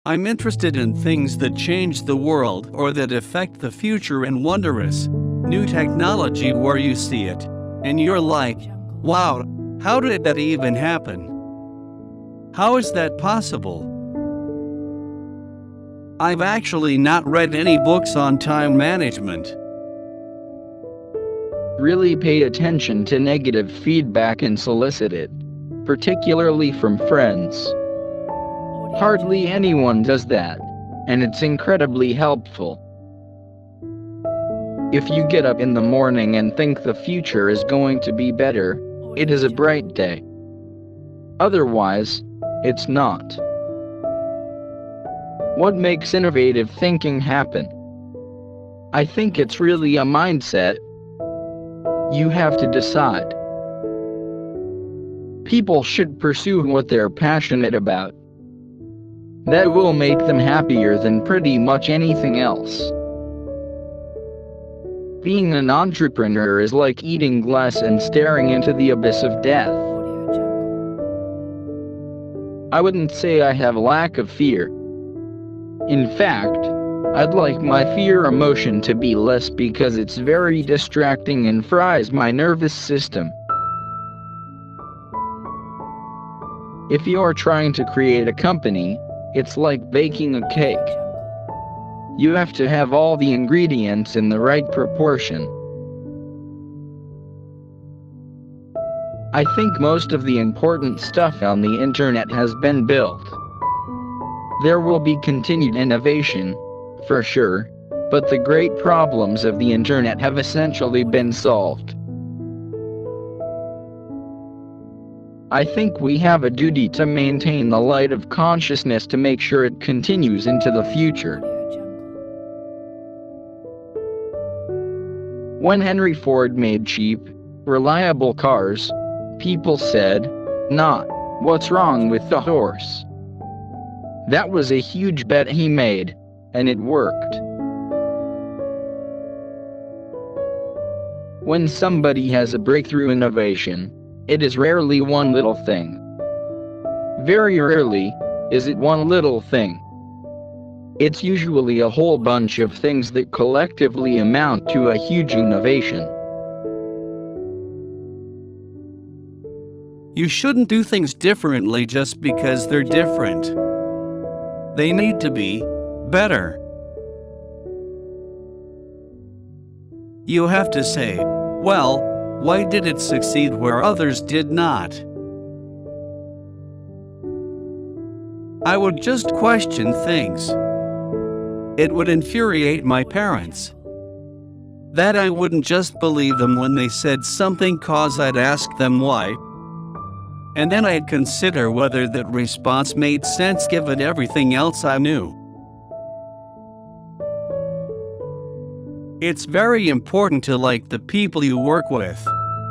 I'm interested in things that change the world or that affect the future and wondrous new technology where you see it, and you're like, wow, how did that even happen? How is that possible? I've actually not read any books on time management. Really pay attention to negative feedback and solicit it, particularly from friends. Hardly anyone does that, and it's incredibly helpful. If you get up in the morning and think the future is going to be better, it is a bright day. Otherwise, it's not. What makes innovative thinking happen? I think it's really a mindset. You have to decide. People should pursue what they're passionate about. That will make them happier than pretty much anything else. Being an entrepreneur is like eating glass and staring into the abyss of death. I wouldn't say I have a lack of fear. In fact, I'd like my fear emotion to be less because it's very distracting and fries my nervous system. If you're trying to create a company, it's like baking a cake. You have to have all the ingredients in the right proportion. I think most of the important stuff on the internet has been built. There will be continued innovation, for sure, but the great problems of the internet have essentially been solved. I think we have a duty to maintain the light of consciousness to make sure it continues into the future. When Henry Ford made cheap, reliable cars, people said, not, what's wrong with the horse? That was a huge bet he made, and it worked. When somebody has a breakthrough innovation, it is rarely one little thing. Very rarely is it one little thing. It's usually a whole bunch of things that collectively amount to a huge innovation. You shouldn't do things differently just because they're different. They need to be better. You have to say, well, why did it succeed where others did not? I would just question things. It would infuriate my parents. That I wouldn't just believe them when they said something, cause I'd ask them why. And then I'd consider whether that response made sense given everything else I knew. It's very important to like the people you work with.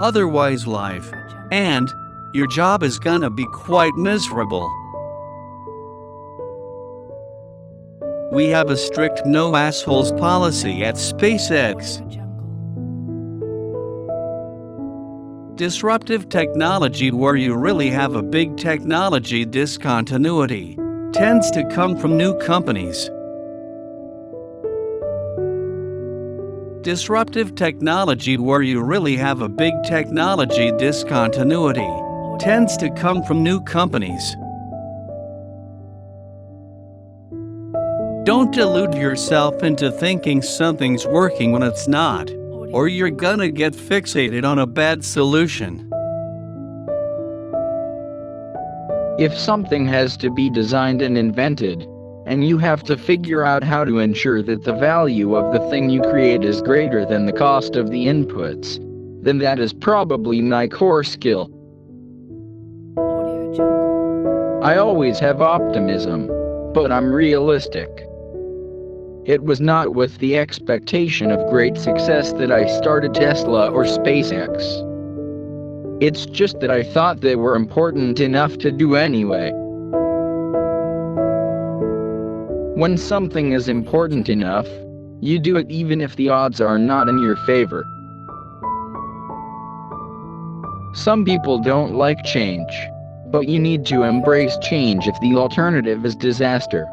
Otherwise life and your job is gonna be quite miserable. We have a strict no assholes policy at SpaceX. Disruptive technology where you really have a big technology discontinuity tends to come from new companies. Disruptive technology where you really have a big technology discontinuity tends to come from new companies. Don't delude yourself into thinking something's working when it's not, or you're gonna get fixated on a bad solution. If something has to be designed and invented, and you have to figure out how to ensure that the value of the thing you create is greater than the cost of the inputs, then that is probably my core skill. I always have optimism, but I'm realistic. It was not with the expectation of great success that I started Tesla or SpaceX. It's just that I thought they were important enough to do anyway. When something is important enough, you do it even if the odds are not in your favor. Some people don't like change, but you need to embrace change if the alternative is disaster.